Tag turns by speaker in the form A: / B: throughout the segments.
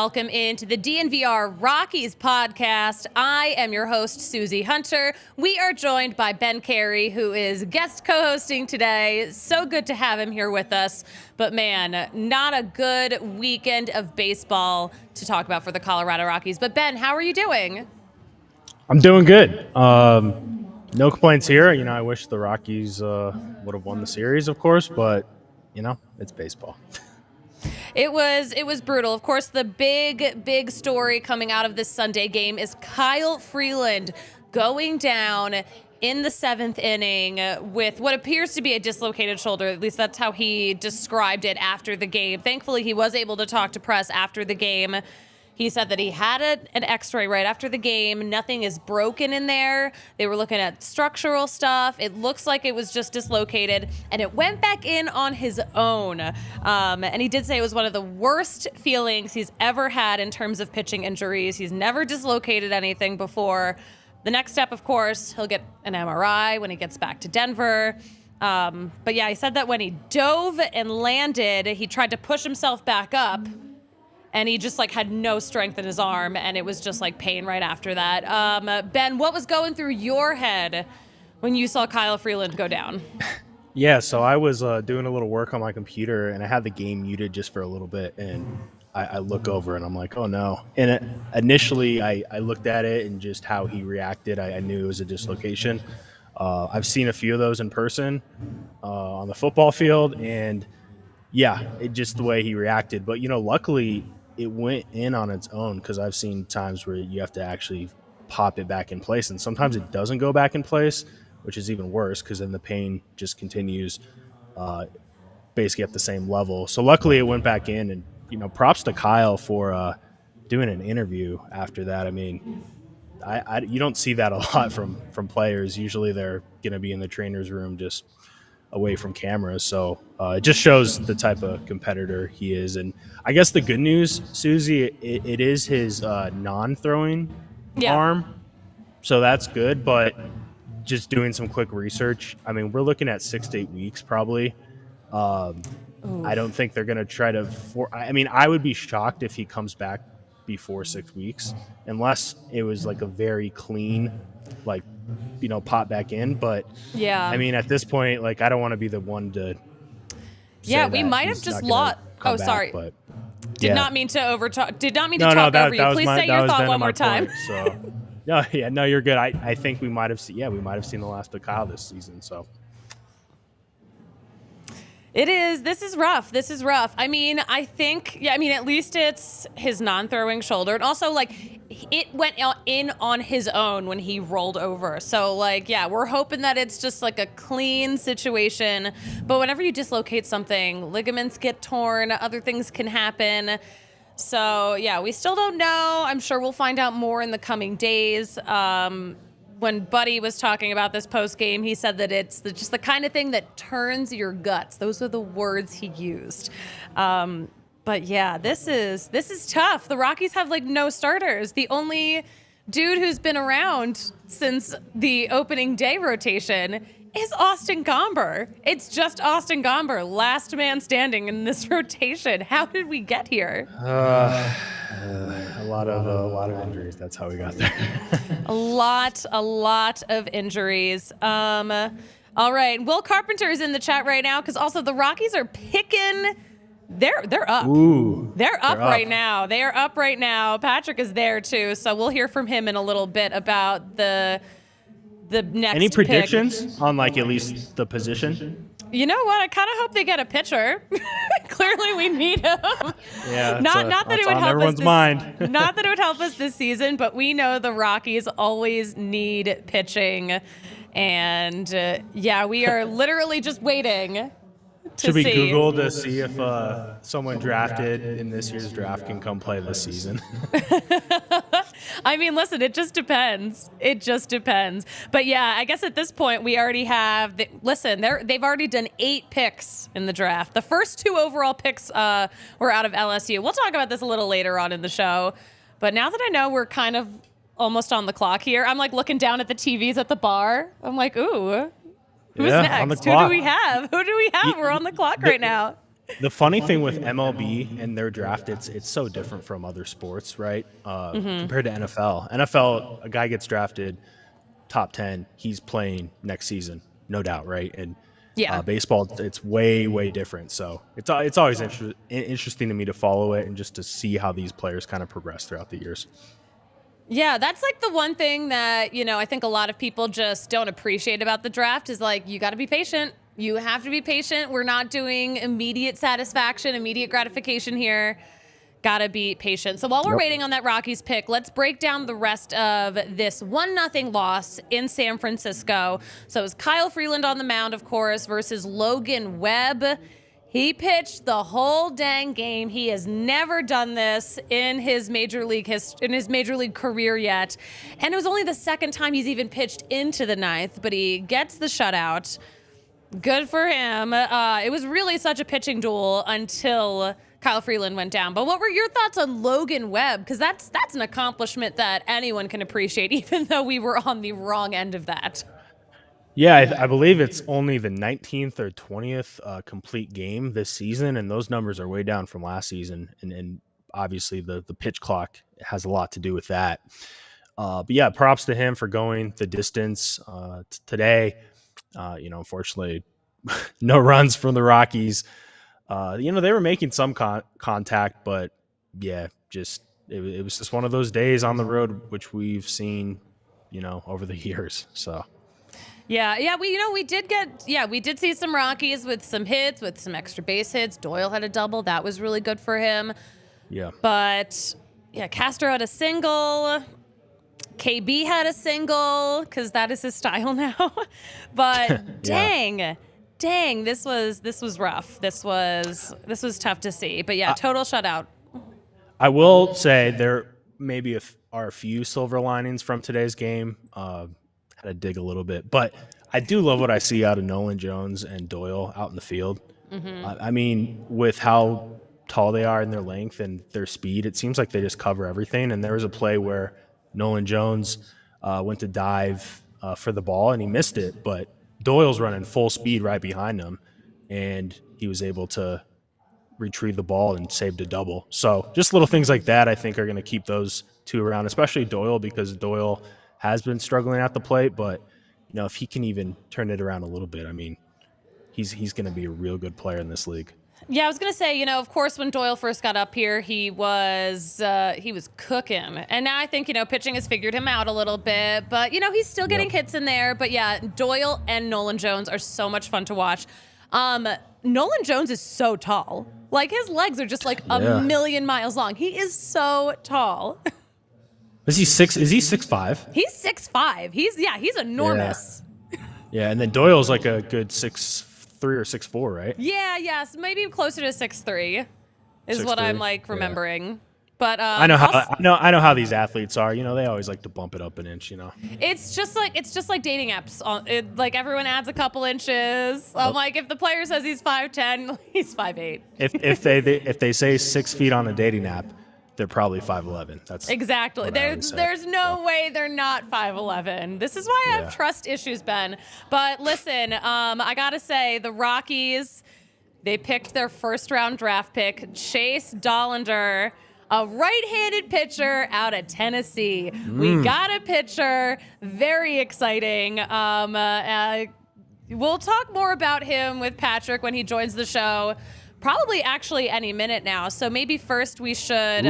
A: Welcome into the DNVR Rockies Podcast. I am your host, Suzie Hunter. We are joined by Ben Cary, who is guest co-hosting today. So good to have him here with us. But man, not a good weekend of baseball to talk about for the Colorado Rockies. But Ben, how are you doing?
B: I'm doing good. No complaints here. You know, I wish the Rockies would have won the series, of course, but, you know, it's baseball.
A: It was brutal. Of course, the big story coming out of this Sunday game is Kyle Freeland going down in the seventh inning with what appears to be a dislocated shoulder. At least that's how he described it after the game. Thankfully, he was able to talk to press after the game. He said that he had an x-ray right after the game. Nothing is broken in there. They were looking at structural stuff. It looks like it was just dislocated, and it went back in on his own. And he did say it was one of the worst feelings he's ever had in terms of pitching injuries. He's never dislocated anything before. The next step, of course, he'll get an MRI when he gets back to Denver. But yeah, he said that when he dove and landed, he tried to push himself back up, and he just had no strength in his arm, and it was just pain right after that. Ben, what was going through your head when you saw Kyle Freeland go down?
B: Yeah, so I was doing a little work on my computer, and I had the game muted just for a little bit, and I look over, and I'm like, oh no. And initially, I looked at it, and just how he reacted, I knew it was a dislocation. I've seen a few of those in person on the football field, and yeah, it just the way he reacted. But, you know, luckily it went in on its own, because I've seen times where you have to actually pop it back in place, and sometimes it doesn't go back in place, which is even worse, because then the pain just continues basically at the same level. So luckily it went back in, and, you know, props to Kyle for doing an interview after that. I mean, you don't see that a lot from players. Usually they're going to be in the trainer's room just away from cameras. So it just shows the type of competitor he is. And I guess the good news, Suzie, it is his non-throwing arm. So that's good. But just doing some quick research, I mean, we're looking at 6 to 8 weeks probably. I don't think they're going to try to I mean, I would be shocked if he comes back before 6 weeks, unless it was a very clean, you know, pop back in. But yeah, I mean, at this point, I don't want to be the one to
A: we might have just lost. Oh, sorry.
B: But
A: did not mean to overtalk. Did not mean to talk over you. Please say your thought one more time.
B: Point, so no, you're good. I think we might have seen the last of Kyle this season. So
A: it is. This is rough. I mean, I think, at least it's his non-throwing shoulder. And also, it went in on his own when he rolled over. So, we're hoping that it's just a clean situation. But whenever you dislocate something, ligaments get torn, other things can happen. So, yeah, we still don't know. I'm sure we'll find out more in the coming days. When Buddy was talking about this post-game, he said that it's just the kind of thing that turns your guts. Those are the words he used. But yeah, this is tough. The Rockies have no starters. The only dude who's been around since the opening day rotation is Austin Gomber. It's just Austin Gomber, last man standing in this rotation. How did we get here?
B: A lot of injuries. That's how we got there.
A: a lot of injuries. All right, Will Carpenter is in the chat right now, because also the Rockies are picking. They're up.
B: Ooh,
A: they're up right now. They are up right now. Patrick is there too, so we'll hear from him in a little bit about the next.
B: Any predictions on at least the position?
A: You know what? I kind of hope they get a pitcher. Clearly, we need him.
B: Yeah,
A: not that it would help
B: everyone's mind.
A: Not that it would help us this season, but we know the Rockies always need pitching, and we are literally just waiting.
B: Should we Google to see if someone drafted in this year's draft can come play this season?
A: I mean, listen, it just depends. But yeah, I guess at this point we already have. They've already done 8 picks in the draft. The first 2 overall picks were out of LSU. We'll talk about this a little later on in the show. But now that I know we're kind of almost on the clock here, I'm looking down at the TVs at the bar. I'm ooh. Who's next? Who do we have? We're on the clock right now.
B: The funny thing with MLB and their draft, it's so different from other sports, right? Compared to NFL. NFL, a guy gets drafted top 10, he's playing next season, no doubt, right? And
A: Yeah.
B: baseball, it's way different. So it's always interesting to me to follow it and just to see how these players kind of progress throughout the years.
A: Yeah, that's like the one thing that, I think a lot of people just don't appreciate about the draft is like, you got to be patient. You have to be patient. We're not doing immediate satisfaction, immediate gratification here. Got to be patient. So while we're waiting on that Rockies pick, let's break down the rest of this 1-0 loss in San Francisco. So it was Kyle Freeland on the mound, of course, versus Logan Webb. He pitched the whole dang game. He has never done this in his major league career yet. And it was only the second time he's even pitched into the ninth, but he gets the shutout. Good for him. It was really such a pitching duel until Kyle Freeland went down. But what were your thoughts on Logan Webb? Because that's an accomplishment that anyone can appreciate, even though we were on the wrong end of that.
B: Yeah, I believe it's only the 19th or 20th complete game this season, and those numbers are way down from last season. And obviously the pitch clock has a lot to do with that. But yeah, props to him for going the distance today. Unfortunately, no runs from the Rockies. They were making some contact, but yeah, it was just one of those days on the road, which we've seen, over the years. So.
A: Yeah, we did see some Rockies with some hits, with some extra base hits. Doyle had a double. That was really good for him.
B: Yeah.
A: But yeah, Castro had a single. KB had a single because that is his style now. But dang, this was rough. This was tough to see. But yeah, total shutout.
B: I will say there maybe are a few silver linings from today's game. Had to dig a little bit, but I do love what I see out of Nolan Jones and Doyle out in the field. I mean, with how tall they are and their length and their speed, it seems like they just cover everything. And there was a play where Nolan Jones went to dive for the ball and he missed it, but Doyle's running full speed right behind him, and he was able to retrieve the ball and saved a double. So just little things like that I think are going to keep those two around, especially Doyle, because Doyle has been struggling at the plate, but if he can even turn it around a little bit, I mean, he's going to be a real good player in this league.
A: Yeah, I was going to say, of course, when Doyle first got up here, he was cooking. And now I think, pitching has figured him out a little bit. But, he's still getting hits in there. But, yeah, Doyle and Nolan Jones are so much fun to watch. Nolan Jones is so tall. Like, his legs are just like a million miles long. He is so tall.
B: Is he 6'5"?
A: He's 6'5". He's enormous.
B: Yeah, and then Doyle's like a good 6'3" or 6'4", right?
A: Yeah, so maybe closer to 6'3" is 6'3", what I'm remembering. Yeah. But
B: I know how these athletes are. They always like to bump it up an inch.
A: It's just like dating apps. Like everyone adds a couple inches. I'm like, if the player says he's 5'10", he's 5'8".
B: If they say 6 feet on a dating app, they're probably 5'11". That's
A: exactly. There's no way they're not 5'11". This is why I have trust issues, Ben. But listen, I gotta say, the Rockies, they picked their first-round draft pick, Chase Dollander, a right-handed pitcher out of Tennessee. We got a pitcher. Very exciting. We'll talk more about him with Patrick when he joins the show. Probably actually any minute now. So maybe first we should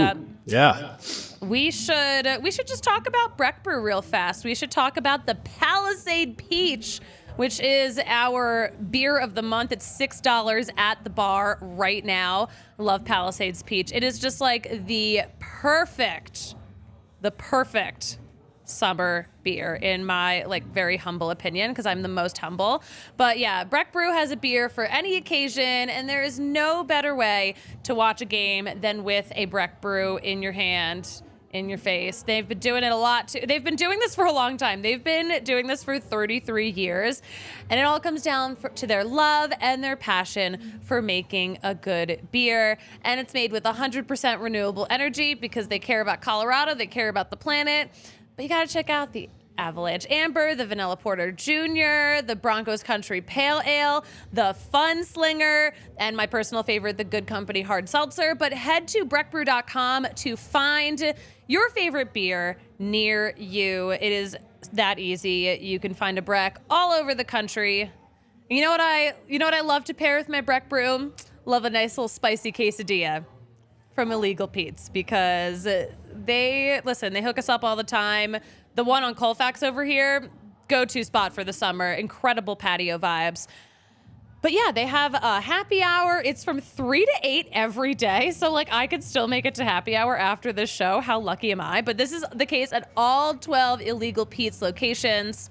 A: we should just talk about Breck Brew real fast. We should talk about the Palisade Peach, which is our beer of the month. It's $6 at the bar right now. I love Palisade's Peach. It is just like the perfect summer beer in my very humble opinion, because I'm the most humble. But yeah, Breck Brew has a beer for any occasion, and there is no better way to watch a game than with a Breck Brew in your hand, in your face. They've been doing it a lot too. They've been doing this for a long time. They've been doing this for 33 years, and it all comes down to their love and their passion for making a good beer. And it's made with 100% renewable energy because they care about Colorado, they care about the planet. But you got to check out the Avalanche Amber, the Vanilla Porter Jr., the Broncos Country Pale Ale, the Fun Slinger, and my personal favorite, the Good Company Hard Seltzer. But head to breckbrew.com to find your favorite beer near you. It is that easy. You can find a Breck all over the country. You know what I love to pair with my Breck Brew? Love a nice little spicy quesadilla from Illegal Pete's, because they hook us up all the time. The one on Colfax over here, go-to spot for the summer. Incredible patio vibes. But yeah, they have a happy hour. It's from 3 to 8 every day. So like I could still make it to happy hour after this show. How lucky am I? But this is the case at all 12 Illegal Pete's locations.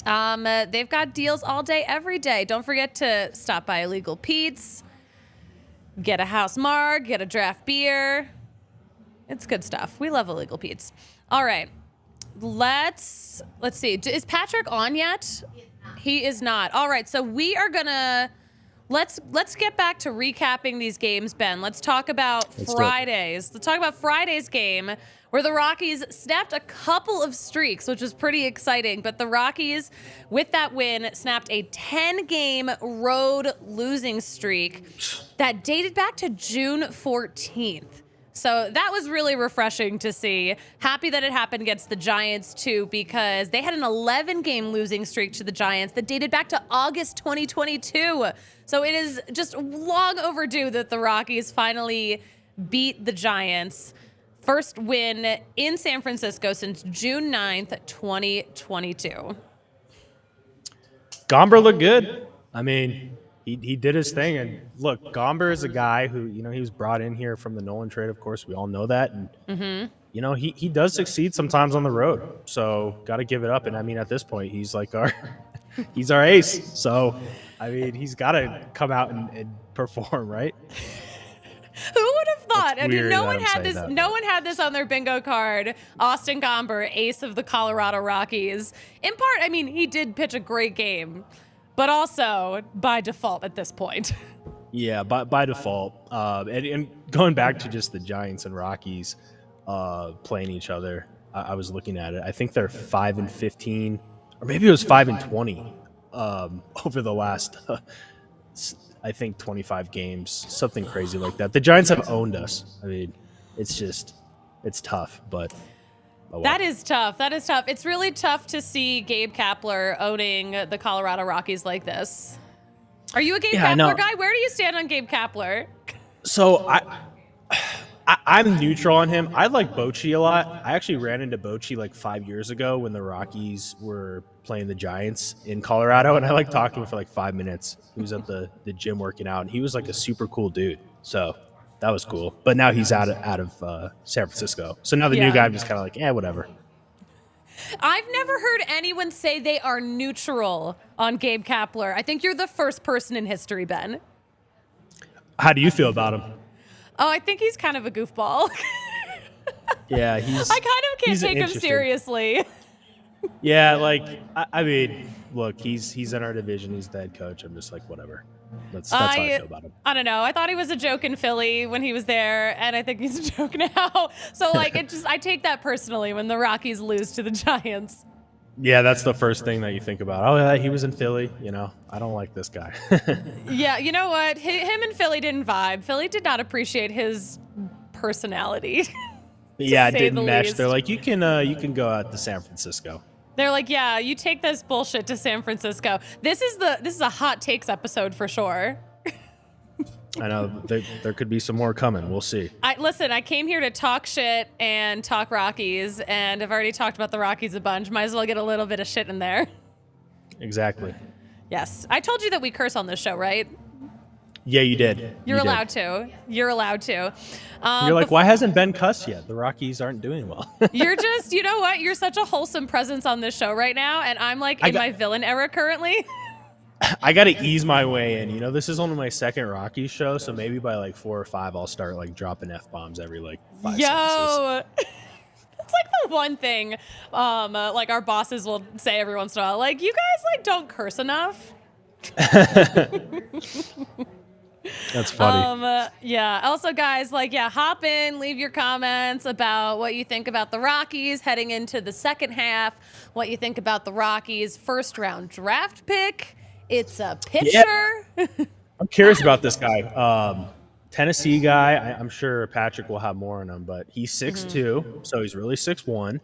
A: They've got deals all day, every day. Don't forget to stop by Illegal Pete's. Get a house marg, get a draft beer. It's good stuff. We love Illegal Pete's. All right. Let's see. Is Patrick on yet? He is not. All right. So we are gonna let's get back to recapping these games, Ben. Let's talk about Fridays. Let's talk about Friday's game, where the Rockies snapped a couple of streaks, which was pretty exciting. But the Rockies, with that win, snapped a 10-game road losing streak that dated back to June 14th. So that was really refreshing to see. Happy that it happened against the Giants, too, because they had an 11-game losing streak to the Giants that dated back to August 2022. So it is just long overdue that the Rockies finally beat the Giants. First win in San Francisco since June 9th, 2022.
B: Gomber looked good. I mean, he did his thing. And look, Gomber is a guy who, he was brought in here from the Nolan trade. Of course, we all know that. And, he does succeed sometimes on the road. So got to give it up. And I mean, at this point, he's like he's our ace. So, I mean, he's got to come out and perform, right?
A: Who would have thought? I mean, no one had this on their bingo card. Austin Gomber, ace of the Colorado Rockies. In part, I mean, he did pitch a great game, but also by default at this point.
B: Yeah, by default. And going back to just the Giants and Rockies playing each other, I was looking at it. I think they're 5-15, or maybe it was 5-20 over the last. I think 25 games, something crazy like that. The Giants have owned us. I mean, it's tough, but oh well.
A: That is tough. It's really tough to see Gabe Kapler owning the Colorado Rockies like this. Are you a Gabe Kapler guy? Where do you stand on Gabe Kapler?
B: So I'm neutral on him. I like Bochy a lot. I actually ran into Bochy like 5 years ago when the Rockies were playing the Giants in Colorado, and I talked to him for like 5 minutes. He was at the gym working out, and he was like a super cool dude. So that was cool. But now he's out of San Francisco. So now the new guy, I'm just kind of like, whatever.
A: I've never heard anyone say they are neutral on Gabe Kapler. I think you're the first person in history, Ben.
B: How do you feel about him?
A: Oh, I think he's kind of a goofball.
B: Yeah,
A: I kind of can't take him seriously.
B: Yeah, like I mean, look, he's in our division. He's the head coach. I'm just like, whatever. That's how I feel about him.
A: I don't know. I thought he was a joke in Philly when he was there, and I think he's a joke now. So like, I take that personally when the Rockies lose to the Giants.
B: Yeah, that's the first thing that you think about. Oh, yeah, he was in Philly. I don't like this guy.
A: Yeah, you know what? Him and Philly didn't vibe. Philly did not appreciate his personality.
B: Yeah, it didn't mesh. Least. They're like, you can go out to San Francisco.
A: They're like, yeah, you take this bullshit to San Francisco. This is a hot takes episode for sure.
B: I know there could be some more coming. We'll see.
A: I came here to talk shit and talk Rockies, and I've already talked about the Rockies a bunch. Might as well get a little bit of shit in there.
B: Exactly.
A: Yes. I told you that we curse on this show, right?
B: Yeah, you did.
A: You're allowed to. You're
B: like, why hasn't Ben cussed yet? The Rockies aren't doing well.
A: You're just, you know what? You're such a wholesome presence on this show right now, and I'm like in my villain era currently.
B: I got to ease my way in. This is only my second Rockies show, so maybe by like 4 or 5, I'll start like dropping F-bombs every like 5 sentences.
A: That's like the one thing like our bosses will say every once in a while. Like, you guys like don't curse enough.
B: That's funny.
A: Yeah. Also, guys, hop in, leave your comments about what you think about the Rockies heading into the second half, what you think about the Rockies' first-round draft pick. It's a pitcher.
B: Yeah. I'm curious about this guy. Tennessee guy. I'm sure Patrick will have more on him, but he's 6'2", so he's really 6'1".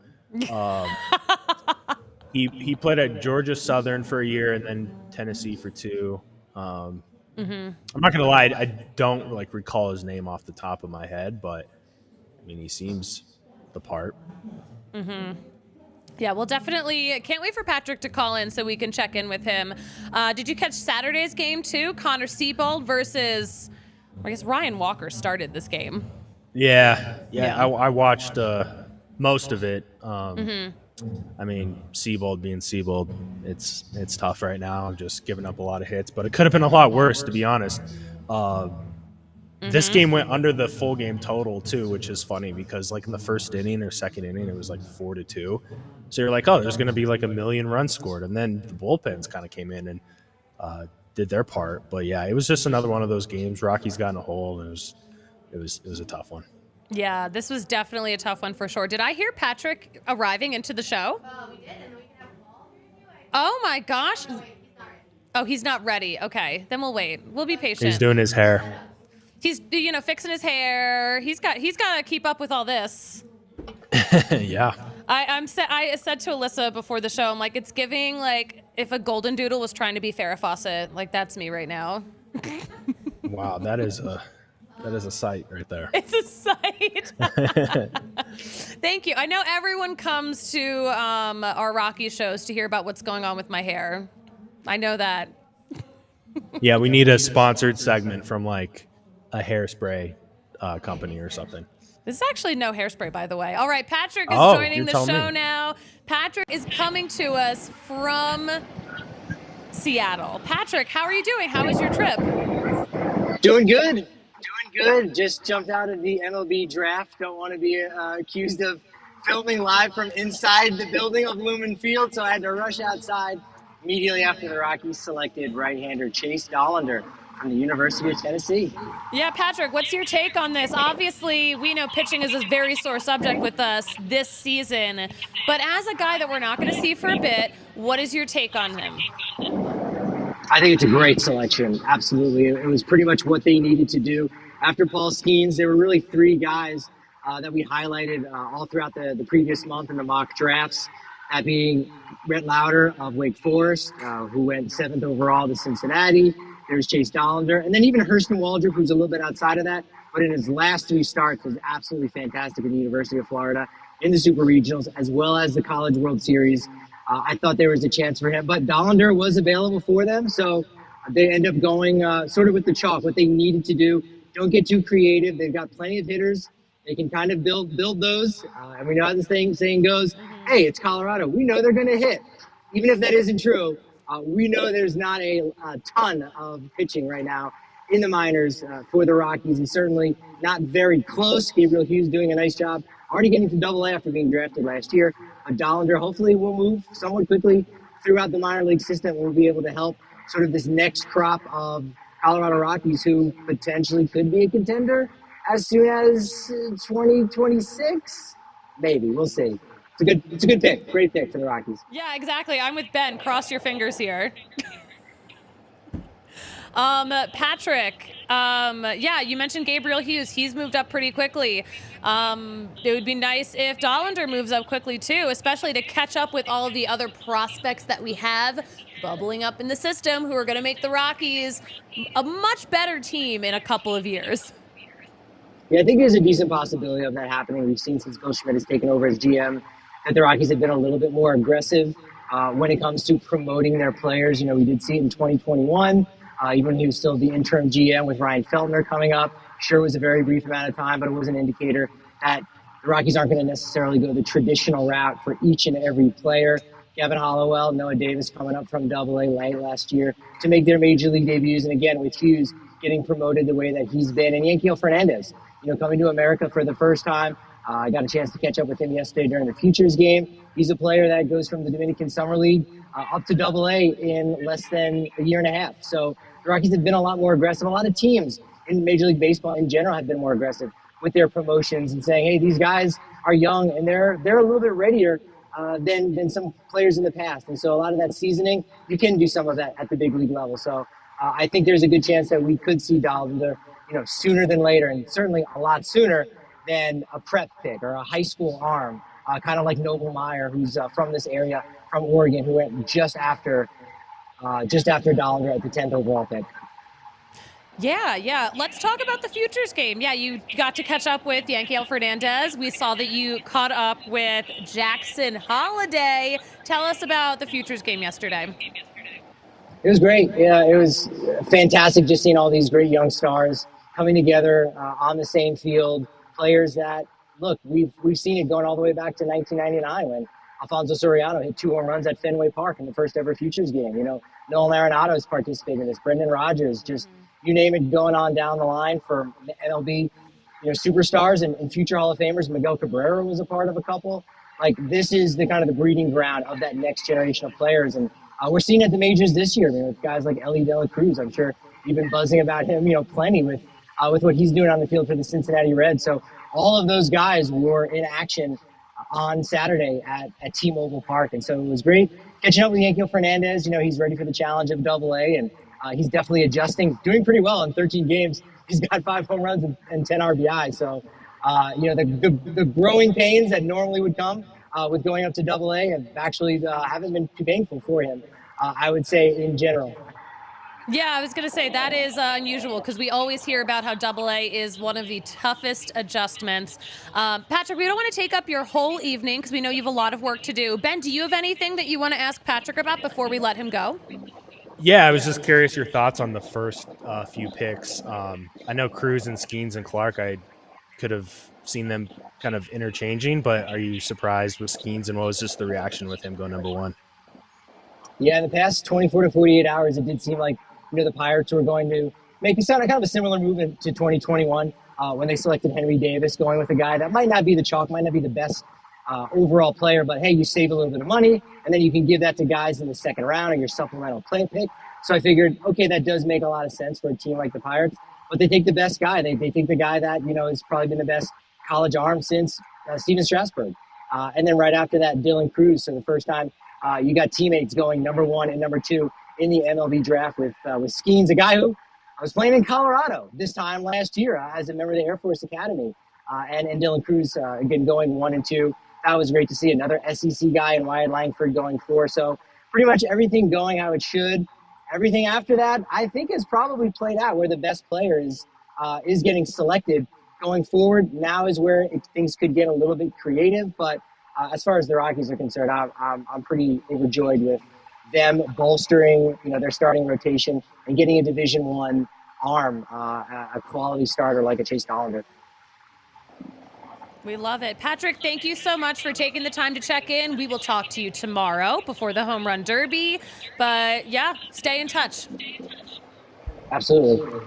B: He played at Georgia Southern for a year and then Tennessee for 2. I'm not gonna lie, I don't recall his name off the top of my head, but I mean he seems the part.
A: Yeah, well, definitely can't wait for Patrick to call in so we can check in with him. Did you catch Saturday's game too? Connor Siebold versus, I guess Ryan Walker started this game.
B: Yeah. I watched most of it. I mean, Siebold being Siebold, it's tough right now. Just giving up a lot of hits, but it could have been a lot worse, to be honest. This game went under the full game total too, which is funny because in the first inning or second inning, it was 4-2. So you're like, oh, there's going to be a million runs scored, and then the bullpens kind of came in and did their part. But yeah, it was just another one of those games. Rockies got in a hole, and it was a tough one.
A: Yeah, this was definitely a tough one for sure. Did I hear Patrick arriving into the show?
C: We did, and we can have a ball if you like.
A: Oh my gosh.
C: Oh, wait, he's not ready.
A: Oh, he's not ready. Okay, then we'll wait. We'll be patient.
B: He's doing his hair.
A: He's fixing his hair. He's got to keep up with all this.
B: Yeah.
A: I said to Alyssa before the show, I'm like, it's giving if a golden doodle was trying to be Farrah Fawcett. That's me right now.
B: Wow, that is a sight right there.
A: It's a sight. Thank you. I know everyone comes to our Rocky shows to hear about what's going on with my hair. I know that.
B: Yeah, we need a sponsored segment from a hairspray company or something.
A: This is actually no hairspray, by the way. All right, Patrick is
B: Oh,
A: joining
B: you're
A: the
B: telling
A: show
B: me.
A: now. Patrick is coming to us from Seattle. Patrick, how are you doing? How was your trip?
D: Doing good. Just jumped out of the MLB draft. Don't want to be accused of filming live from inside the building of Lumen Field, so I had to rush outside immediately after the Rockies selected right-hander Chase Dollander from the University of Tennessee.
A: Yeah, Patrick, what's your take on this? Obviously, we know pitching is a very sore subject with us this season, but as a guy that we're not going to see for a bit, what is your take on him?
D: I think it's a great selection. Absolutely. It was pretty much what they needed to do. After Paul Skeens, there were really 3 guys that we highlighted all throughout the previous month in the mock drafts. That being Brett Lauder of Wake Forest, who went 7th overall to Cincinnati. There's Chase Dollander. And then even Hurston Waldrop, who's a little bit outside of that, but in his last 3 starts was absolutely fantastic at the University of Florida in the Super Regionals, as well as the College World Series. I thought there was a chance for him, but Dollander was available for them, so they end up going sort of with the chalk, what they needed to do. Don't get too creative. They've got plenty of hitters. They can kind of build those, and we know how the saying goes, hey, it's Colorado. We know they're going to hit. Even if that isn't true, we know there's not a ton of pitching right now in the minors for the Rockies, and certainly not very close. Gabriel Hughes doing a nice job, already getting to Double-A after being drafted last year. Dollander hopefully will move somewhat quickly throughout the minor league system. We'll be able to help sort of this next crop of Colorado Rockies who potentially could be a contender as soon as 2026. Maybe, we'll see. It's a good pick. Great pick for the Rockies.
A: Yeah, exactly. I'm with Ben. Cross your fingers here. Patrick, yeah, you mentioned Gabriel Hughes. He's moved up pretty quickly. It would be nice if Dollander moves up quickly too, especially to catch up with all of the other prospects that we have bubbling up in the system who are going to make the Rockies a much better team in a couple of years.
D: Yeah, I think there's a decent possibility of that happening. We've seen since Bill Schmidt has taken over as GM that the Rockies have been a little bit more aggressive when it comes to promoting their players. You know, we did see it in 2021. Even when he was still the interim GM with Ryan Feltner coming up. Sure, it was a very brief amount of time, but it was an indicator that the Rockies aren't going to necessarily go the traditional route for each and every player. Kevin Hollowell, Noah Davis coming up from Double-A late last year to make their major league debuts. And again, with Hughes getting promoted the way that he's been. And Yanquiel Fernandez, coming to America for the first time. I got a chance to catch up with him yesterday during the Futures game. He's a player that goes from the Dominican Summer League up to Double-A in less than a year and a half. So the Rockies have been a lot more aggressive. A lot of teams in Major League Baseball in general have been more aggressive with their promotions and saying, hey, these guys are young and they're a little bit readier than some players in the past. And so a lot of that seasoning, you can do some of that at the big league level. So I think there's a good chance that we could see Dollander, sooner than later, and certainly a lot sooner than a prep pick or a high school arm, kind of like Noble Meyer, who's from this area, from Oregon, who went just after Dollander at the 10th overall pick.
A: Yeah. Let's talk about the Futures game. Yeah, you got to catch up with Yanquiel Fernandez. We saw that you caught up with Jackson Holiday. Tell us about the Futures game yesterday.
D: It was great. Yeah, it was fantastic just seeing all these great young stars coming together on the same field. Players that, look, we've seen it going all the way back to 1999 when Alfonso Soriano hit 2 home runs at Fenway Park in the first ever Futures game. Nolan Arenado's participated in this. Brendan Rodgers, just you name it, going on down the line for MLB, superstars and future Hall of Famers. Miguel Cabrera was a part of a couple. Like, this is the kind of the breeding ground of that next generation of players. And we're seeing it at the majors this year, with guys like Ellie De La Cruz. I'm sure you've been buzzing about him, plenty with what he's doing on the field for the Cincinnati Reds. So all of those guys were in action on Saturday at T-Mobile Park. And so it was great catching up with Yanquiel Fernandez. He's ready for the challenge of Double-A, and he's definitely adjusting, doing pretty well in 13 games. He's got 5 home runs and 10 RBI. So, the growing pains that normally would come with going up to Double-A have actually haven't been too painful for him, I would say, in general.
A: Yeah, I was going to say that is unusual because we always hear about how Double-A is one of the toughest adjustments. Patrick, we don't want to take up your whole evening because we know you have a lot of work to do. Ben, do you have anything that you want to ask Patrick about before we let him go?
B: Yeah, I was just curious your thoughts on the first few picks. I know Cruz and Skeens and Clark, I could have seen them kind of interchanging, but are you surprised with Skeens, and what was just the reaction with him going number 1?
D: Yeah, in the past 24 to 48 hours, it did seem like the Pirates were going to make kind of a similar movement to 2021 when they selected Henry Davis, going with a guy that might not be the chalk, might not be the best overall player, but hey, you save a little bit of money, and then you can give that to guys in the second round or your supplemental play pick. So I figured, okay, that does make a lot of sense for a team like the Pirates, but they take the best guy. They take the guy that, has probably been the best college arm since Steven Strasburg. And then right after that, Dylan Cruz. So the first time you got teammates going number 1 and number 2 in the MLB draft with Skeens, a guy who I was playing in Colorado this time last year as a member of the Air Force Academy. And Dylan Cruz, again, going 1 and 2. That was great to see. Another SEC guy in Wyatt Langford going 4. So pretty much everything going how it should. Everything after that, I think, has probably played out where the best player is getting selected going forward. Now is where things could get a little bit creative. But as far as the Rockies are concerned, I'm pretty overjoyed with them bolstering, their starting rotation and getting a Division I arm, a quality starter like a Chase Dollander.
A: We love it. Patrick, thank you so much for taking the time to check in. We will talk to you tomorrow before the Home Run Derby. But yeah, stay in touch.
D: Absolutely.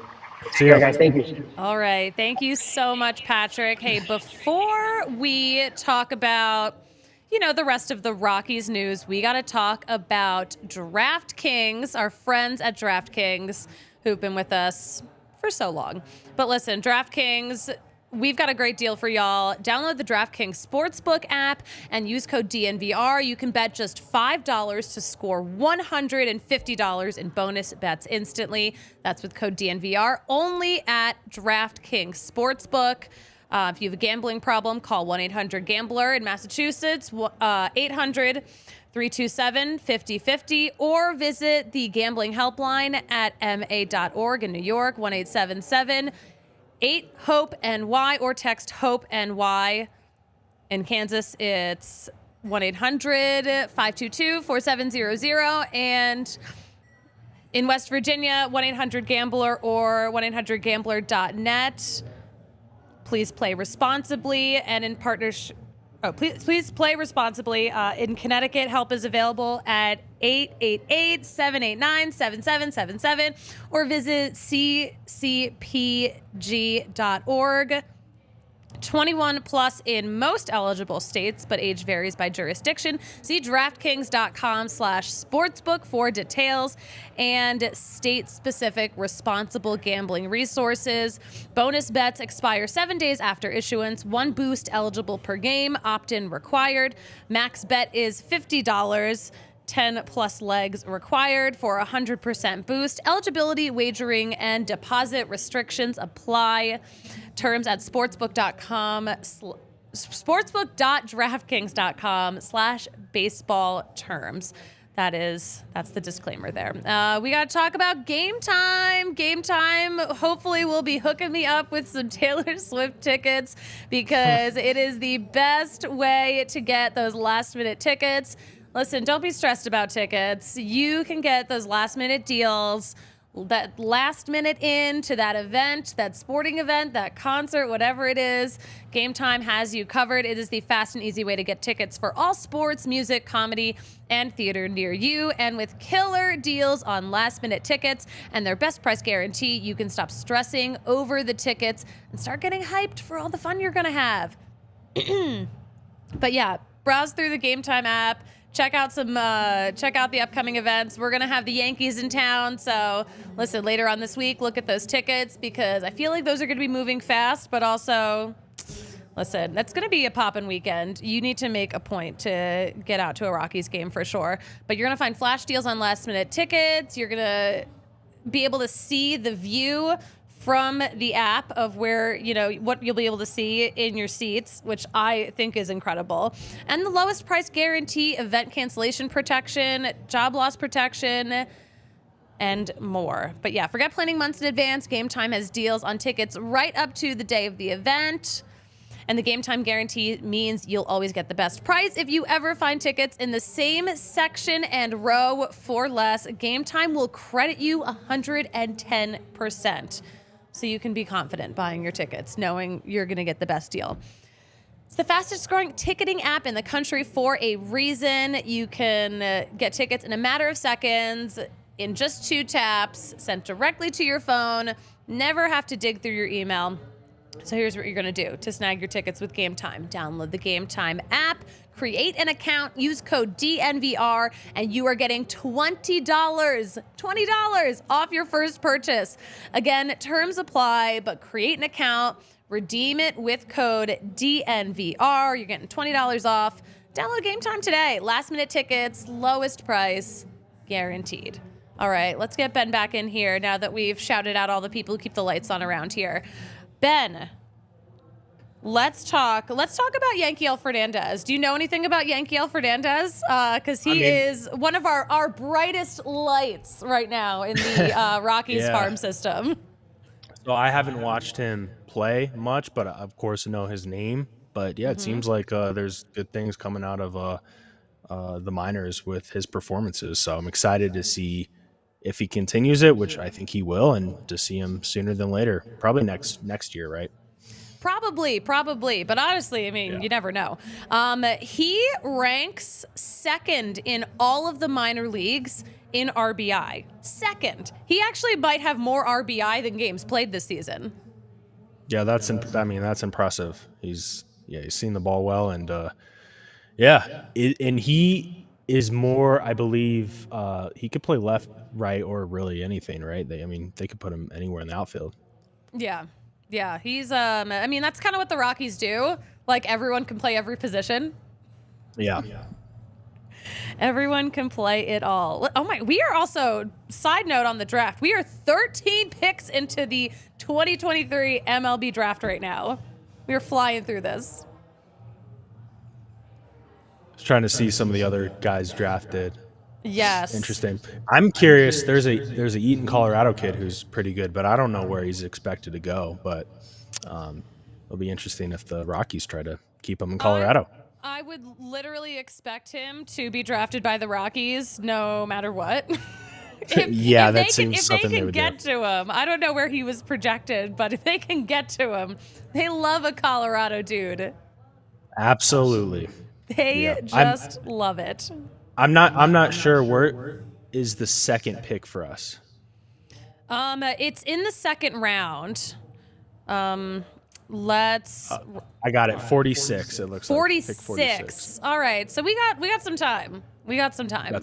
B: See you
D: guys. Thank you.
A: All right. Thank you so much, Patrick. Hey, before we talk about, the rest of the Rockies news, we got to talk about DraftKings, our friends at DraftKings who've been with us for so long. But listen, DraftKings, we've got a great deal for y'all. Download the DraftKings Sportsbook app and use code DNVR. You can bet just $5 to score $150 in bonus bets instantly. That's with code DNVR, only at DraftKings Sportsbook. If you have a gambling problem, call 1-800-GAMBLER in Massachusetts, 800-327-5050, or visit the gambling helpline at ma.org in New York, 1-877-8-HOPE-NY, or text HOPE-NY. In Kansas, it's 1-800-522-4700, and in West Virginia, 1-800-GAMBLER or 1-800-GAMBLER.net. Please play responsibly, and in partnership. Please play responsibly. In Connecticut, help is available at 888-789-7777 or visit ccpg.org. 21 plus in most eligible states, but age varies by jurisdiction. See DraftKings.com/sportsbook for details and state-specific responsible gambling resources. Bonus bets expire 7 days after issuance. 1 boost eligible per game. Opt-in required. Max bet is $50. 10 plus legs required for a 100% boost. Eligibility, wagering, and deposit restrictions apply. Terms at sportsbook.draftkings.com/baseball terms. That's the disclaimer there. We got to talk about Game Time. Game Time hopefully will be hooking me up with some Taylor Swift tickets because it is the best way to get those last-minute tickets. Listen, don't be stressed about tickets. You can get those last-minute deals, that last minute in to that event, that sporting event, that concert, whatever it is. Game Time has you covered. It is the fast and easy way to get tickets for all sports, music, comedy, and theater near you. And with killer deals on last-minute tickets and their best price guarantee, you can stop stressing over the tickets and start getting hyped for all the fun you're going to have. But yeah, browse through the Game Time app. Check out the upcoming events. We're going to have the Yankees in town. So listen, later on this week, look at those tickets because I feel like those are going to be moving fast. But also, listen, that's going to be a poppin' weekend. You need to make a point to get out to a Rockies game for sure. But you're going to find flash deals on last minute tickets. You're going to be able to see the view from the app of where, what you'll be able to see in your seats, which I think is incredible. And the lowest price guarantee, event cancellation protection, job loss protection, and more. But yeah, forget planning months in advance. Game Time has deals on tickets right up to the day of the event. And the Game Time guarantee means you'll always get the best price. If you ever find tickets in the same section and row for less, Game Time will credit you 110%. So you can be confident buying your tickets, knowing you're going to get the best deal. It's the fastest growing ticketing app in the country for a reason. You can get tickets in a matter of seconds, in just 2 taps, sent directly to your phone, never have to dig through your email. So here's what you're going to do to snag your tickets with Game Time. Download the Game Time app, create an account, use code DNVR, and you are getting $20 off your first purchase. Again, terms apply, but create an account, redeem it with code DNVR. You're getting $20 off. Download Game Time today. Last minute tickets, lowest price, guaranteed. All right, let's get Ben back in here now that we've shouted out all the people who keep the lights on around here. Ben, let's talk about Yanquiel Fernandez. Do you know anything about Yanquiel Fernandez? Because he is one of our brightest lights right now in the Rockies farm system.
B: So I haven't watched him play much, but of course I know his name. But yeah, it seems like there's good things coming out of the minors with his performances. So I'm excited to see if he continues it, which I think he will, and to see him sooner than later, probably next year, right?
A: Probably. But honestly, I mean, you never know. He ranks second in all of the minor leagues in RBI. Second. He actually might have more RBI than games played this season.
B: Yeah, that's impressive. He's seen the ball well, and and he is more, I believe, he could play left, right, or really anything, right? They could put him anywhere in the outfield.
A: Yeah, he's, that's kind of what the Rockies do. Like, everyone can play every position.
B: Yeah.
A: Everyone can play it all. Oh my, we are also, side note on the draft, we are 13 picks into the 2023 MLB draft right now. We are flying through this.
B: Just trying to see some of the other guys drafted.
A: Yes.
B: Interesting. I'm curious. There's a Eaton, Colorado kid who's pretty good, but I don't know where he's expected to go. But it'll be interesting if the Rockies try to keep him in Colorado.
A: I would literally expect him to be drafted by the Rockies no matter what.
B: That seems something they would do.
A: If they can get to him, I don't know where he was projected, but if they can get to him, they love a Colorado dude.
B: Absolutely.
A: They just love it.
B: I'm not sure where is the second pick for us.
A: It's in the second round. Let's
B: I got it. 46. It looks like. Pick
A: 46. All right. So we got some time.
B: Got some time.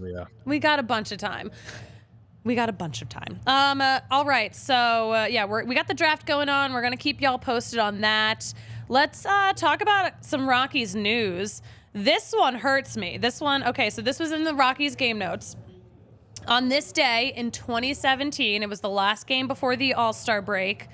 B: Yeah.
A: We got a bunch of time. All right. So we got the draft going on. We're gonna keep y'all posted on that. Let's talk about some Rockies news. This one hurts me. Okay. So this was in the Rockies game notes. On this day in 2017, it was the last game before the All-Star break.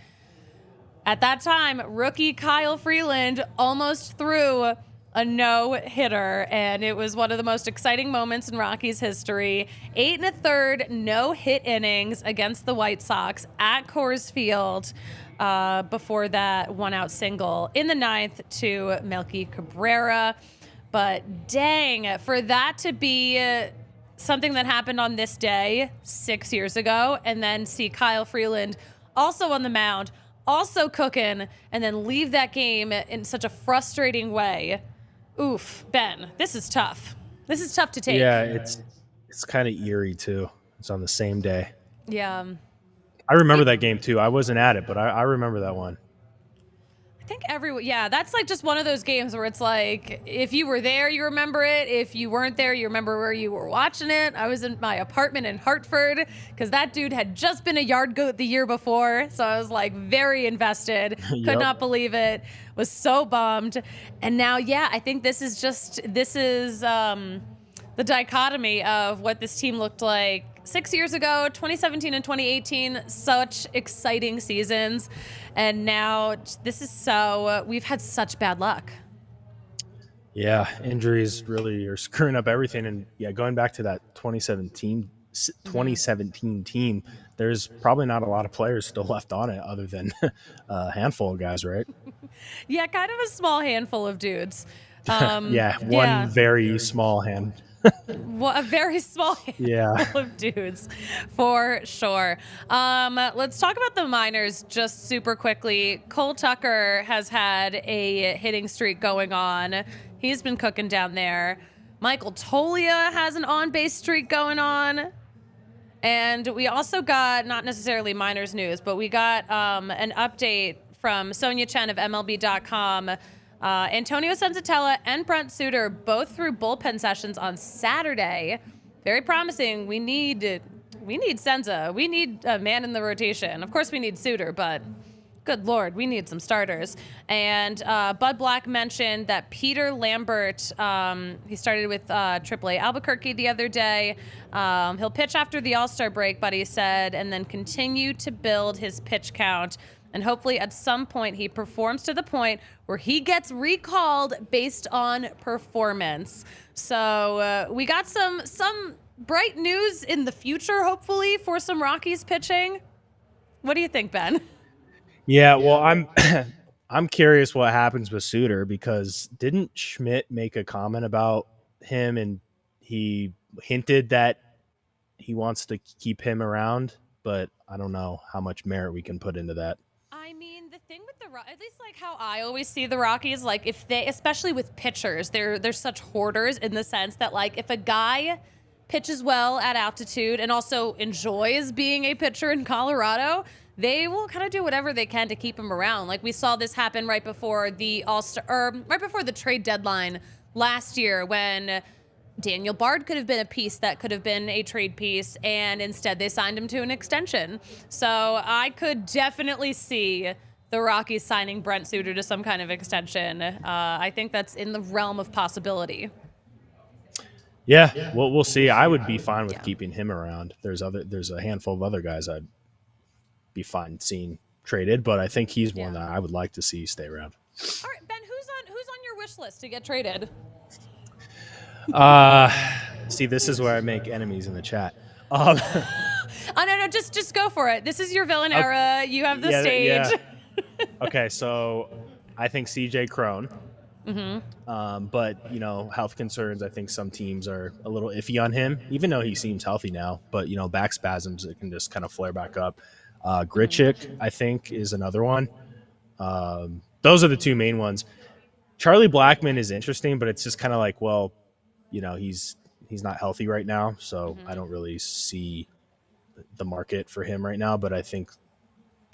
A: At that time, rookie Kyle Freeland almost threw a no-hitter, and it was one of the most exciting moments in Rockies history. 8 1/3 no-hit innings against the White Sox at Coors Field before that one-out single in the 9th to Melky Cabrera. But dang, for that to be something that happened on this day 6 years ago, and then see Kyle Freeland also on the mound, also cooking, and then leave that game in such a frustrating way. Oof, Ben, this is tough. This is tough to take.
B: Yeah, it's kind of eerie too. It's on the same day.
A: Yeah.
B: I remember that game too. I wasn't at it, but I remember that one.
A: I think that's like just one of those games where it's like, if you were there, you remember it. If you weren't there, you remember where you were watching it. I was in my apartment in Hartford because that dude had just been a yard goat the year before. So I was like very invested, could not believe it, was so bummed. And now, I think this is the dichotomy of what this team looked like 6 years ago, 2017 and 2018, such exciting seasons. And now we've had such bad luck.
B: Yeah, injuries really are screwing up everything. And going back to that 2017 team, there's probably not a lot of players still left on it other than a handful of guys, right?
A: Yeah, kind of a small handful of dudes.
B: One very small hand.
A: A very small handful of dudes, for sure. Let's talk about the minors just super quickly. Cole Tucker has had a hitting streak going on. He's been cooking down there. Michael Tolia has an on-base streak going on. And we also got, not necessarily minors news, but we got an update from Sonia Chen of MLB.com. Antonio Senzatella and Brent Suter both threw bullpen sessions on Saturday. Very promising. We need Senza. We need a man in the rotation. Of course we need Suter, but good Lord, we need some starters. And Bud Black mentioned that Peter Lambert, he started with AAA Albuquerque the other day. He'll pitch after the All-Star break, Buddy said, and then continue to build his pitch count. And hopefully at some point he performs to the point where he gets recalled based on performance. So we got some bright news in the future, hopefully, for some Rockies pitching. What do you think, Ben?
B: Yeah, well, I'm curious what happens with Suter, because didn't Schmidt make a comment about him, and he hinted that he wants to keep him around, but I don't know how much merit we can put into that.
A: I mean, the thing with at least like how I always see the Rockies, like if they, especially with pitchers, they're such hoarders in the sense that like if a guy pitches well at altitude and also enjoys being a pitcher in Colorado, they will kind of do whatever they can to keep him around. Like we saw this happen right before the All-Star, or right before the trade deadline last year when Daniel Bard could have been a piece that could have been a trade piece, and instead they signed him to an extension. So I could definitely see the Rockies signing Brent Suter to some kind of extension. I think that's in the realm of possibility.
B: Yeah, well, we'll see. I would be fine with keeping him around. There's a handful of other guys I'd be fine seeing traded, but I think he's one that I would like to see stay around.
A: All right, Ben, who's on your wish list to get traded?
B: See, this is where I make enemies in the chat.
A: Oh no, just go for it. This is your villain era. You have the stage.
B: Yeah. Okay, so I think CJ Crone.
A: Mm-hmm.
B: But health concerns. I think some teams are a little iffy on him, even though he seems healthy now. But back spasms, it can just kind of flare back up. Grichuk, I think, is another one. Those are the two main ones. Charlie Blackmon is interesting, but it's just kind of like, well, he's not healthy right now, so I don't really see the market for him right now. But I think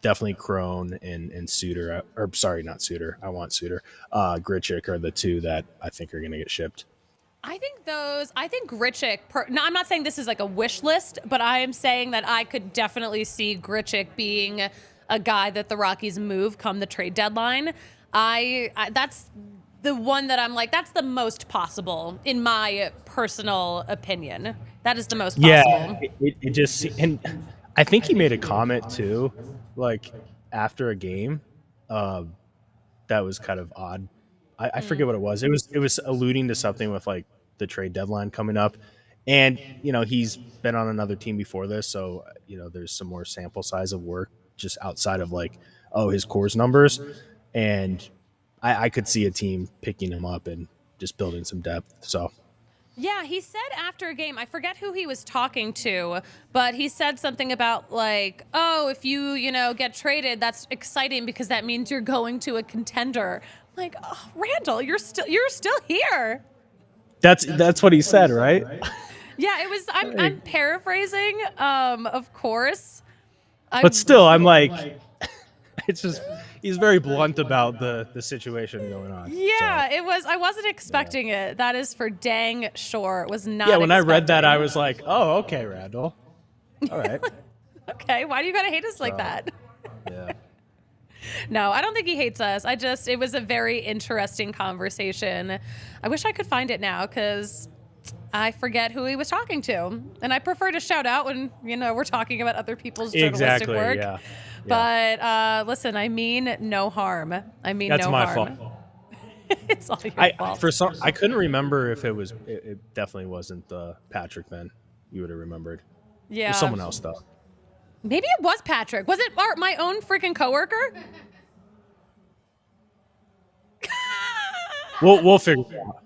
B: definitely Crone and Suter, or sorry, not Suter. I want Suter. Grichuk are the two that I think are going to get shipped.
A: I think Grichuk, no, I'm not saying this is like a wish list, but I am saying that I could definitely see Grichuk being a guy that the Rockies move come the trade deadline. That's the one that I'm like, that's the most possible in my personal opinion. That is the most possible.
B: Yeah, it just, and I think he made a comment too, like after a game, that was kind of odd. I forget what it was. It was alluding to something with like the trade deadline coming up, and he's been on another team before this, so there's some more sample size of work just outside of like his Coors numbers, and I could see a team picking him up and just building some depth. So.
A: Yeah, he said after a game, I forget who he was talking to, but he said something about like, oh, if you get traded, that's exciting because that means you're going to a contender. I'm like, oh, Randall, you're still here.
B: That's what he said, right?
A: Yeah, it was. I'm paraphrasing, of course.
B: But still, I'm like, it's just. He's very blunt about the situation going on.
A: Yeah, so. It was. I wasn't expecting it. That is for dang sure. It was not.
B: Yeah, when I read that, I was like, oh, okay, Randall. All right.
A: Okay, why do you gotta hate us like that?
B: Yeah.
A: No, I don't think he hates us. It was a very interesting conversation. I wish I could find it now because I forget who he was talking to. And I prefer to shout out when, we're talking about other people's journalistic work.
B: Yeah.
A: But listen, I mean no harm.
B: That's
A: no
B: my
A: harm.
B: fault.
A: It's all your fault.
B: I couldn't remember if it definitely wasn't Patrick then. You would have remembered.
A: Yeah.
B: It was someone else though.
A: Maybe it was Patrick. Was it my own freaking coworker?
B: We'll figure it out.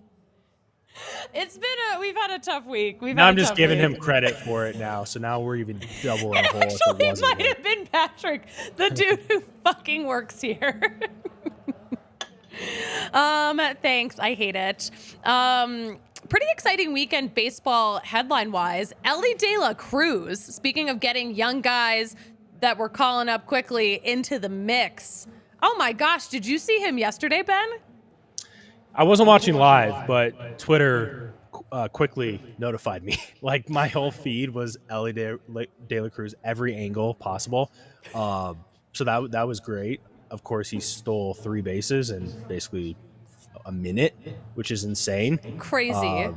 A: We've had a tough week.
B: I'm just giving him credit for it now. So now we're even double in a hole.
A: Actually, it might have been Patrick, the dude who fucking works here. Thanks. I hate it. Pretty exciting weekend baseball headline-wise. Ellie De La Cruz, speaking of getting young guys that were calling up quickly into the mix. Oh my gosh, did you see him yesterday, Ben?
B: I wasn't watching live, but Twitter quickly notified me. Like my whole feed was Ellie De La Cruz, every angle possible. So that was great. Of course, he stole 3 bases in basically a minute, which is insane.
A: Crazy.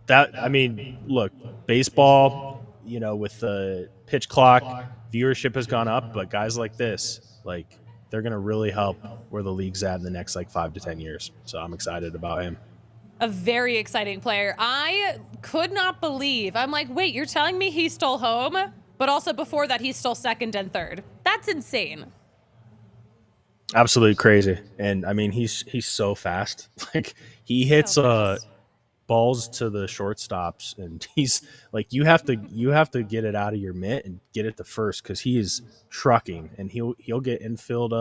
B: Look, baseball, with the pitch clock, viewership has gone up, but guys like this, like, they're going to really help where the league's at in the next 5 to 10 years. So I'm excited about him.
A: A very exciting player. I could not believe. I'm like, wait, you're telling me he stole home, but also before that he stole second and third. That's insane.
B: Absolutely crazy. And he's so fast. Like he hits balls to the shortstops, and he's like, you have to get it out of your mitt and get it to first because he is trucking, and he'll get infield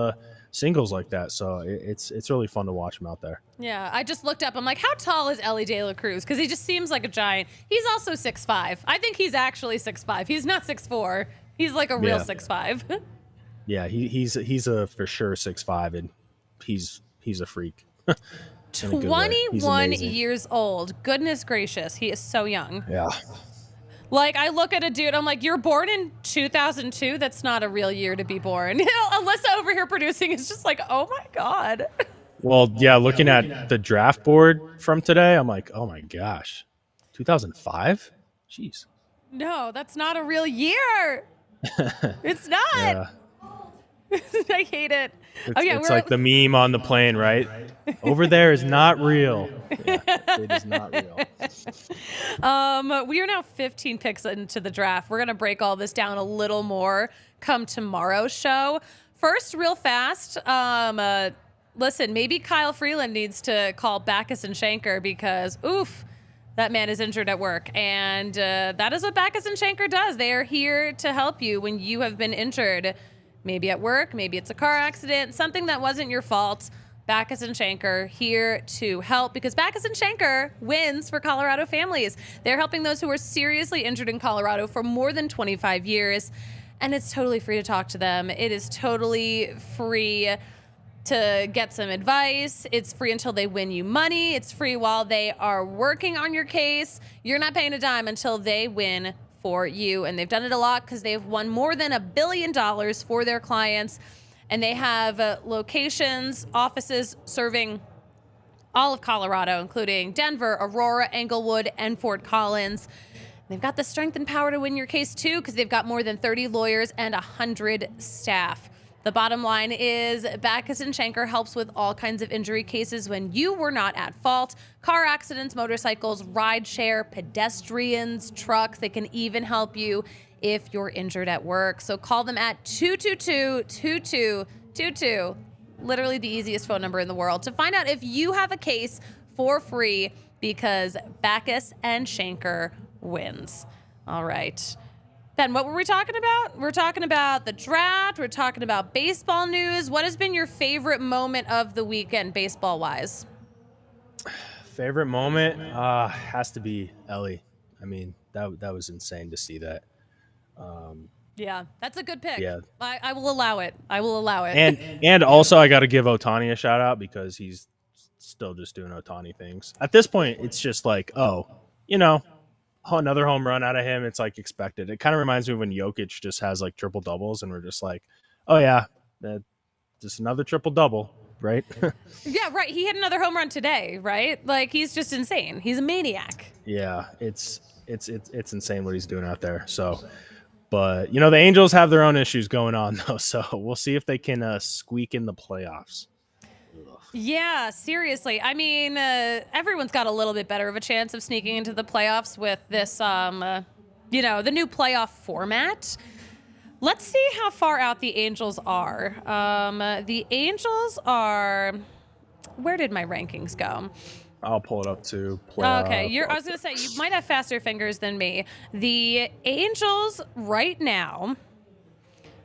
B: singles like that. So it's really fun to watch him out there.
A: Yeah, I just looked up. I'm like, how tall is Ellie De La Cruz? Because he just seems like a giant. He's also 6'5". I think he's actually 6'5". He's not 6'4". He's like a real 6'5".
B: Yeah, he's a for sure 6'5", and he's a freak.
A: 21 years old. Goodness gracious, he is so young.
B: Yeah.
A: Like, I look at a dude, I'm like, you're born in 2002? That's not a real year to be born. Alyssa over here producing is just like, oh my God.
B: Well, yeah, looking at the draft board from today, I'm like, oh my gosh. 2005? Jeez.
A: No, that's not a real year. It's not.
B: Yeah.
A: I hate it.
B: It's like the meme on the plane, right? Over there is not real. Yeah, it is not real.
A: We are now 15 picks into the draft. We're going to break all this down a little more come tomorrow's show. First, real fast, listen, maybe Kyle Freeland needs to call Backus and Shanker because, oof, that man is injured at work. And that is what Backus and Shanker does. They are here to help you when you have been injured. Maybe at work, maybe it's a car accident, something that wasn't your fault. Backus and Shanker here to help because Backus and Shanker wins for Colorado families. They're helping those who are seriously injured in Colorado for more than 25 years. and it's totally free to talk to them. It is totally free to get some advice. It's free until they win you money. It's free while they are working on your case. You're not paying a dime until they win for you. And they've done it a lot because they've won more than $1 billion for their clients. And they have locations, offices serving all of Colorado, including Denver, Aurora, Englewood, and Fort Collins. They've got the strength and power to win your case, too, because they've got more than 30 lawyers and 100 staff. The bottom line is Backus and Schenker helps with all kinds of injury cases when you were not at fault. Car accidents, motorcycles, rideshare, pedestrians, trucks. They can even help you if you're injured at work. So call them at 222-2222. Literally the easiest phone number in the world to find out if you have a case for free, because Backus and Schenker wins. All right. Ben, what were we talking about? We're talking about the draft. We're talking about baseball news. What has been your favorite moment of the weekend, baseball-wise?
B: Favorite moment has to be Ellie. I mean, that was insane to see that.
A: Yeah, that's a good pick.
B: Yeah.
A: I will allow it. I will allow it.
B: And also I got to give Ohtani a shout out because he's still just doing Ohtani things. At this point, it's just like, another home run out of him. It's like expected. It kind of reminds me of when Jokic just has like triple doubles and we're just like, oh yeah, just another triple double, right?
A: Yeah, right. He hit another home run today, right? Like, he's just insane. He's a maniac.
B: Yeah, it's insane what he's doing out there. So, but the Angels have their own issues going on though. So we'll see if they can squeak in the playoffs.
A: Yeah, seriously. I mean, everyone's got a little bit better of a chance of sneaking into the playoffs with this, the new playoff format. Let's see how far out the Angels are. The Angels are... Where did my rankings go?
B: I'll pull it up to
A: playoff. Okay, I was going to say, you might have faster fingers than me. The Angels right now,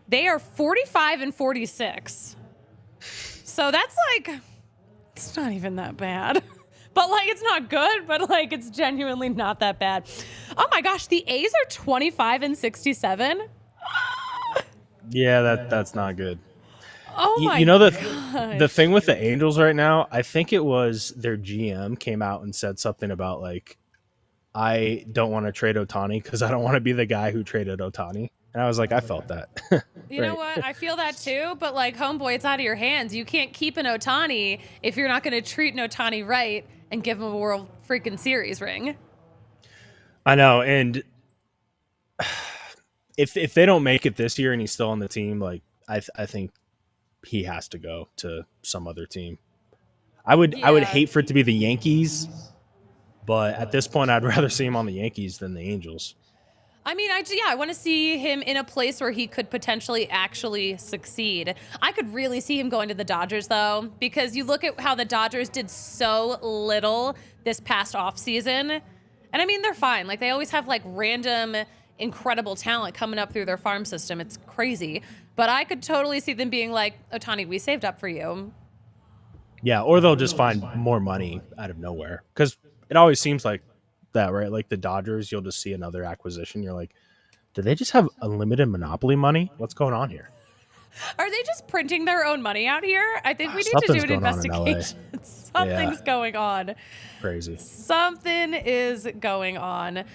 A: they are 45 and 46. So that's like... It's not even that bad. But, it's not good, but, it's genuinely not that bad. Oh, my gosh, the A's are 25 and 67?
B: Yeah, that's not good.
A: Oh, my
B: the thing with the Angels right now, I think it was their GM came out and said something about, I don't want to trade Ohtani because I don't want to be the guy who traded Ohtani. And I was like, I felt that.
A: You know what? I feel that too. But homeboy, it's out of your hands. You can't keep an Ohtani if you're not going to treat an Ohtani right and give him a World freaking Series ring.
B: I know. And if they don't make it this year and he's still on the team, I think he has to go to some other team. I would hate for it to be the Yankees, but at this point, I'd rather see him on the Yankees than the Angels.
A: I mean, I want to see him in a place where he could potentially actually succeed. I could really see him going to the Dodgers, though, because you look at how the Dodgers did so little this past offseason. And, I mean, they're fine. They always have, random, incredible talent coming up through their farm system. It's crazy. But I could totally see them being like, Ohtani, we saved up for you.
B: Yeah, or they'll just find more money out of nowhere. Because it always seems like that, right? Like the Dodgers, you'll just see another acquisition. You're like, do they just have unlimited monopoly money? What's going on here?
A: Are they just printing their own money out here? I think we need to do an investigation. Something's going on.
B: Crazy.
A: Something is going on.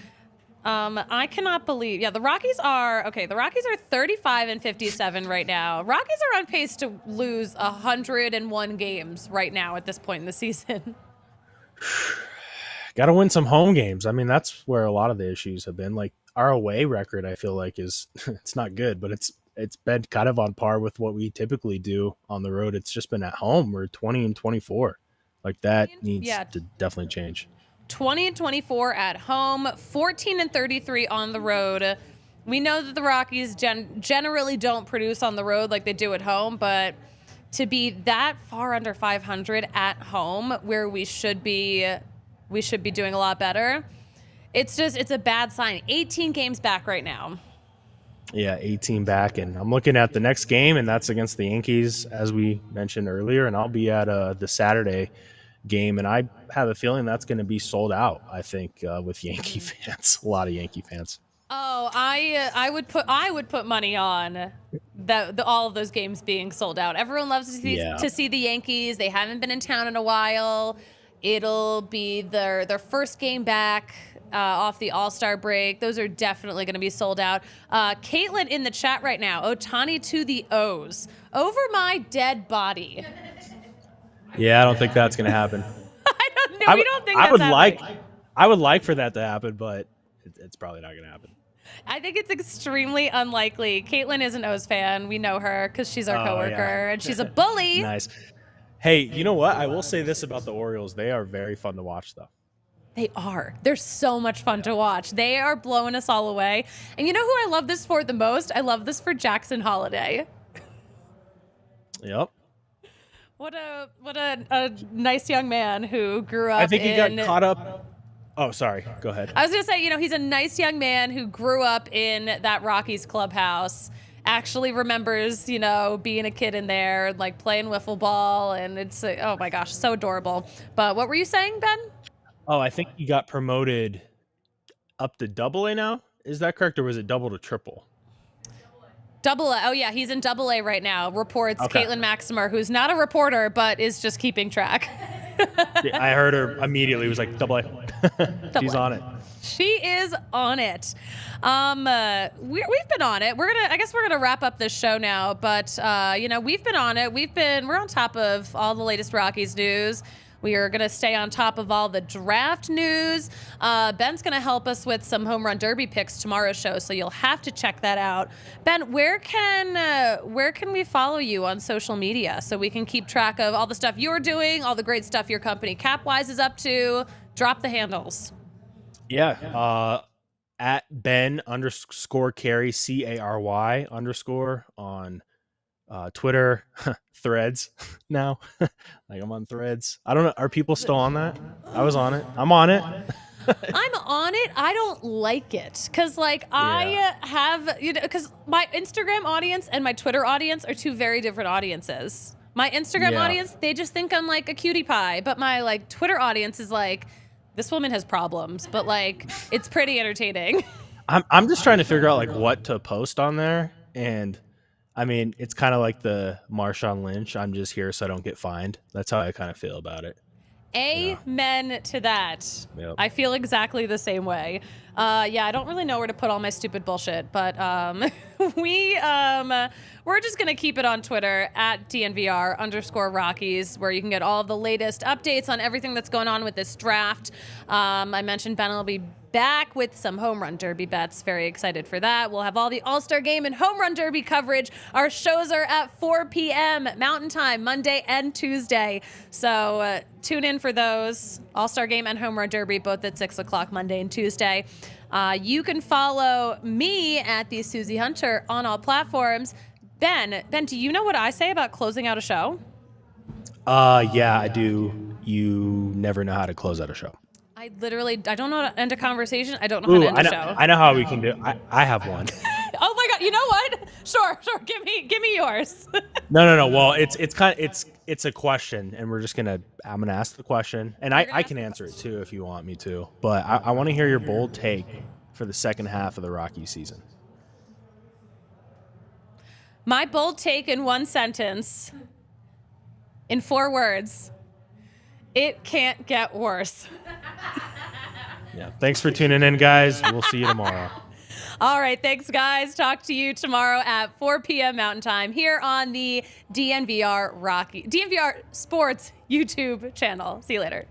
A: I cannot believe. Yeah, the Rockies are 35 and 57 right now. Rockies are on pace to lose 101 games right now at this point in the season.
B: Got to win some home games. I mean, that's where a lot of the issues have been. Our away record, I feel like is it's not good, but it's been kind of on par with what we typically do on the road. It's just been at home. We're 20 and 24. That needs to definitely change.
A: 20 and 24 at home, 14 and 33 on the road. We know that the Rockies generally don't produce on the road like they do at home, but to be that far under 500 at home, where we should be doing a lot better. It's a bad sign. 18 games back right now.
B: Yeah, 18 back, and I'm looking at the next game, and that's against the Yankees, as we mentioned earlier, and I'll be at the Saturday game, and I have a feeling that's going to be sold out, I think, with Yankee fans, a lot of Yankee fans.
A: Oh, I would put money on all of those games being sold out. Everyone loves to see the Yankees. They haven't been in town in a while. It'll be their first game back off the All-Star break. Those are definitely going to be sold out. Caitlin in the chat right now. Ohtani to the O's. Over my dead body.
B: Yeah, I don't think that's going to happen.
A: I don't know. We don't think that's happening.
B: I would like for that to happen, but it's probably not going to happen.
A: I think it's extremely unlikely. Caitlin is an O's fan. We know her because she's our coworker, and she's a bully.
B: Nice. Hey, you know what? I will say this about the Orioles. They are very fun to watch, though.
A: They are. They're so much fun to watch. They are blowing us all away. And you know who I love this for the most? I love this for Jackson Holiday.
B: Yep.
A: What a nice young man who grew up
B: I think he got caught up. Oh, sorry. Go ahead.
A: I was going to say, he's a nice young man who grew up in that Rockies clubhouse, actually remembers, being a kid in there, like playing wiffle ball. And it's, oh my gosh, so adorable. But what were you saying, Ben?
B: Oh, I think he got promoted up to AA now. Is that correct? Or was it double to triple?
A: AA. Oh, yeah. He's in AA right now. Reports
B: Okay.
A: Caitlin Maximer, who's not a reporter, but is just keeping track.
B: Yeah, I heard her immediately. It was like AA. She's on it.
A: She is on it. We've been on it. I guess we're gonna wrap up this show now. But we've been on it. We're on top of all the latest Rockies news. We are going to stay on top of all the draft news. Ben's going to help us with some home run derby picks tomorrow's show, so you'll have to check that out. Ben, where can we follow you on social media so we can keep track of all the stuff you're doing, all the great stuff your company Capwise is up to? Drop the handles.
B: Yeah. At Ben_Cary, CARY_ on Twitter, Threads now. Like I'm on Threads. I don't know. Are people still on that? I was on it. I'm on it.
A: I'm on it. I don't like it because, I have, because my Instagram audience and my Twitter audience are two very different audiences. My Instagram audience, they just think I'm like a cutie pie, but my Twitter audience is like, this woman has problems, but it's pretty entertaining.
B: I'm just trying to figure out what to post on there, and I mean, it's kind of like the Marshawn Lynch. I'm just here so I don't get fined. That's how I kind of feel about it.
A: Amen to that.
B: Yep.
A: I feel exactly the same way. I don't really know where to put all my stupid bullshit, but we're just going to keep it on Twitter at DNVR_Rockies, where you can get all of the latest updates on everything that's going on with this draft. I mentioned Ben will be back with some home run derby bets. Very excited for that. We'll have all the All-Star Game and home run derby coverage. Our shows are at 4 p.m. Mountain Time, Monday and Tuesday. So tune in for those. All-Star Game and home run derby, both at 6 o'clock Monday and Tuesday. You can follow me at the Suzie Hunter on all platforms. Ben, do you know what I say about closing out a show?
B: Yeah, I do. You never know how to close out a show.
A: I don't know how to end a conversation. I don't know how to end a show.
B: I know how we can do. I have one.
A: Oh my God! You know what? Sure. Give me yours.
B: No. Well, it's a question, and I'm gonna ask the question, and I can answer it too if you want me to. But I want to hear your bold take for the second half of the Rockies season.
A: My bold take in one sentence, in 4 words. It can't get worse.
B: Yeah. Thanks for tuning in, guys. We'll see you tomorrow.
A: All right. Thanks, guys. Talk to you tomorrow at 4 p.m. Mountain Time here on the DNVR Sports YouTube channel. See you later.